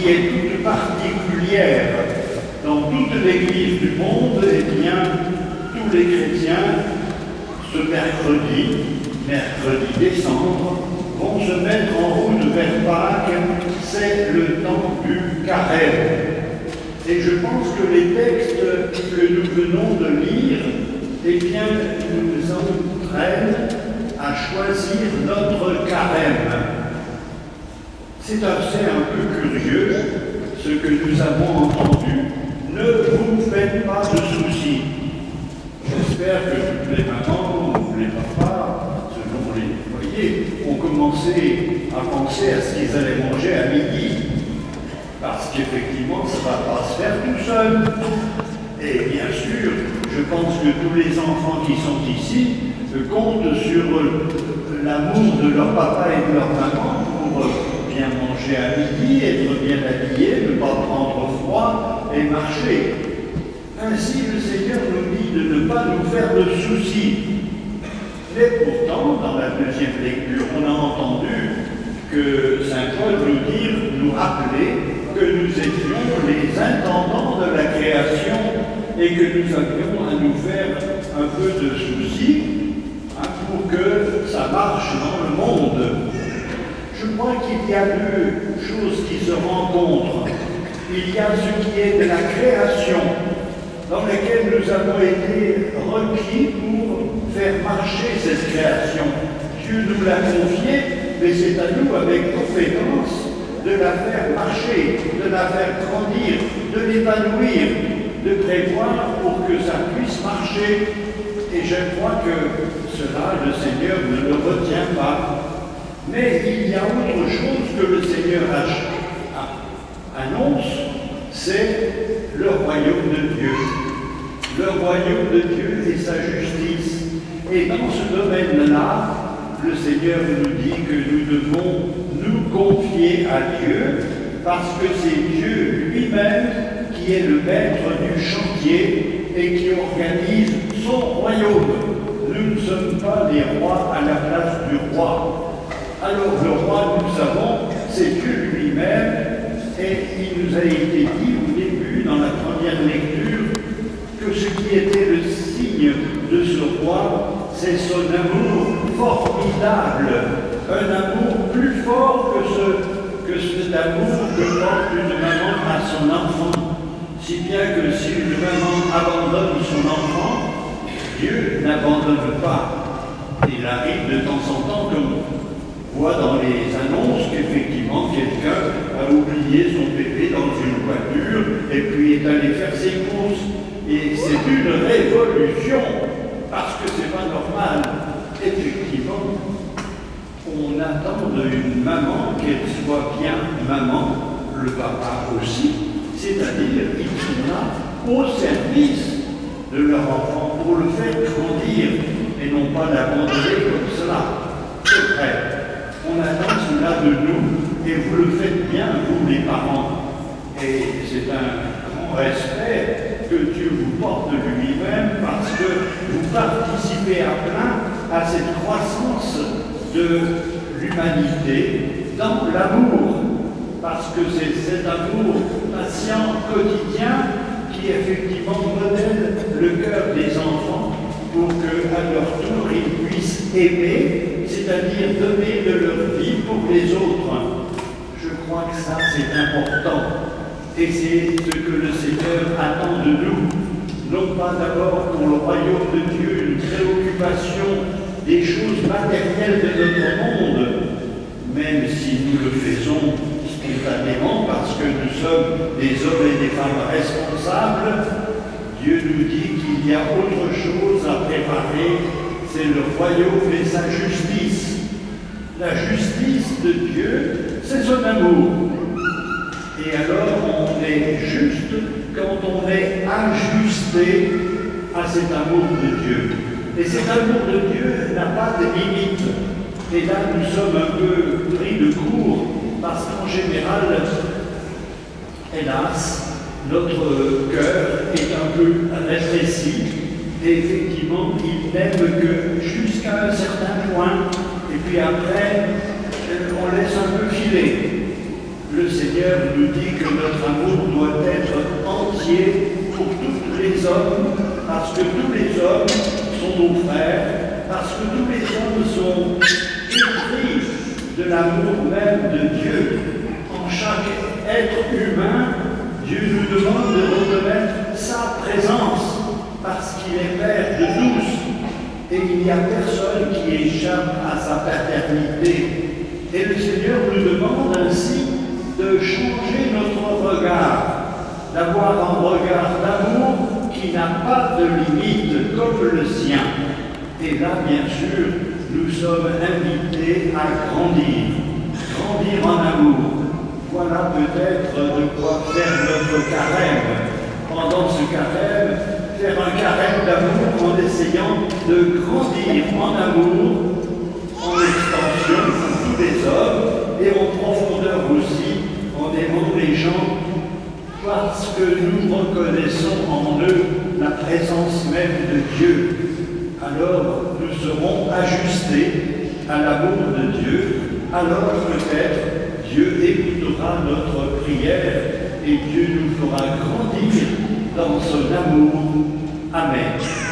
qui est toute particulière dans toute l'Église du monde, eh bien, tous les chrétiens, ce mercredi décembre, vont se mettre en route vers Pâques. C'est le temps du carême. Et je pense que les textes que nous venons de lire, eh bien, nous entraînent à choisir notre carême. C'est assez un peu curieux ce que nous avons entendu. Ne vous faites pas de soucis. J'espère que toutes les mamans ou les papas, selon les foyers, ont commencé à penser à ce qu'ils allaient manger à midi. Parce qu'effectivement, ça ne va pas se faire tout seul. Et bien sûr, je pense que tous les enfants qui sont ici comptent sur l'amour de leur papa et de leur maman pour bien manger à midi, être bien habillé, ne pas prendre froid et marcher. Ainsi, le Seigneur nous dit de ne pas nous faire de soucis. Mais pourtant, dans la deuxième lecture, on a entendu que Saint Paul nous rappeler que nous étions les intendants de la création et que nous avions à nous faire un peu de soucis pour que ça marche dans le monde. Je crois qu'il y a deux choses qui se rencontrent. Il y a ce qui est de la création, dans laquelle nous avons été requis pour faire marcher cette création. Dieu nous l'a confiée, mais c'est à nous, avec compétence, de la faire marcher, de la faire grandir, de l'épanouir, de prévoir pour que ça puisse marcher. Et je crois que cela, le Seigneur ne le retient pas. Mais il y a autre chose que le Seigneur annonce, c'est le royaume de Dieu. Le royaume de Dieu et sa justice. Et dans ce domaine-là, le Seigneur nous dit que nous devons nous confier à Dieu, parce que c'est Dieu lui-même qui est le maître du chantier et qui organise son royaume. Nous ne sommes pas des rois à la place du roi. Alors le roi, nous savons, c'est Dieu lui-même, et il nous a été dit au début, dans la première lecture, que ce qui était le signe de ce roi, c'est son amour formidable, un amour plus fort que cet amour que porte une maman à son enfant. Si bien que si une maman abandonne son enfant, Dieu n'abandonne pas. Il arrive de temps en temps qu'on voit dans les annonces qu'effectivement quelqu'un a oublié son bébé dans une voiture et puis est allé faire ses courses. Et c'est une révolution, parce que c'est pas normal. Effectivement, on attend d'une maman qu'elle soit bien maman, le papa aussi, c'est-à-dire qu'ils sont là au service de leur enfant pour le faire grandir et non pas l'abandonner comme cela. C'est vrai, on attend cela de nous et vous le faites bien, vous les parents. Et c'est un grand respect que Dieu vous porte de lui-même parce que vous participez à plein à cette croissance de l'humanité dans l'amour, parce que c'est cet amour patient quotidien qui effectivement modèle le cœur des enfants pour qu'à leur tour ils puissent aimer, c'est-à-dire donner de leur vie pour les autres. Je crois que ça c'est important. Et c'est ce que le Seigneur attend de nous, non pas d'abord pour le royaume de Dieu, une préoccupation des choses matérielles de notre monde, même si nous le faisons spontanément parce que nous sommes des hommes et des femmes responsables. Dieu nous dit qu'il y a autre chose à préparer, c'est le royaume et sa justice. La justice de Dieu, c'est son amour. Et alors on est juste quand on est ajusté à cet amour de Dieu. Et cet amour de Dieu n'a pas de limite. Et là nous sommes un peu pris de court parce qu'en général, hélas, notre cœur est un peu rétréci. Et effectivement, il n'aime que jusqu'à un certain point. Et puis après, on laisse un peu filer. le Seigneur nous dit que notre amour doit être entier pour tous les hommes, parce que tous les hommes sont nos frères, parce que tous les hommes sont épris de l'amour même de Dieu. En chaque être humain, Dieu nous demande de reconnaître sa présence, parce qu'il est Père de tous, et il n'y a personne qui échappe à sa paternité. Et le Seigneur nous demande ainsi de changer notre regard, d'avoir un regard d'amour qui n'a pas de limite comme le sien. Et là, bien sûr, nous sommes invités à grandir en amour. Voilà peut-être de quoi faire notre carême. Pendant ce carême, faire un carême d'amour en essayant de grandir en amour, en extension pour tous les hommes et en profondeur aussi, en aimant les gens parce que nous reconnaissons en eux la présence même de Dieu. Alors nous serons ajustés à l'amour de Dieu. Alors peut-être Dieu écoutera notre prière et Dieu nous fera grandir dans son amour. Amen.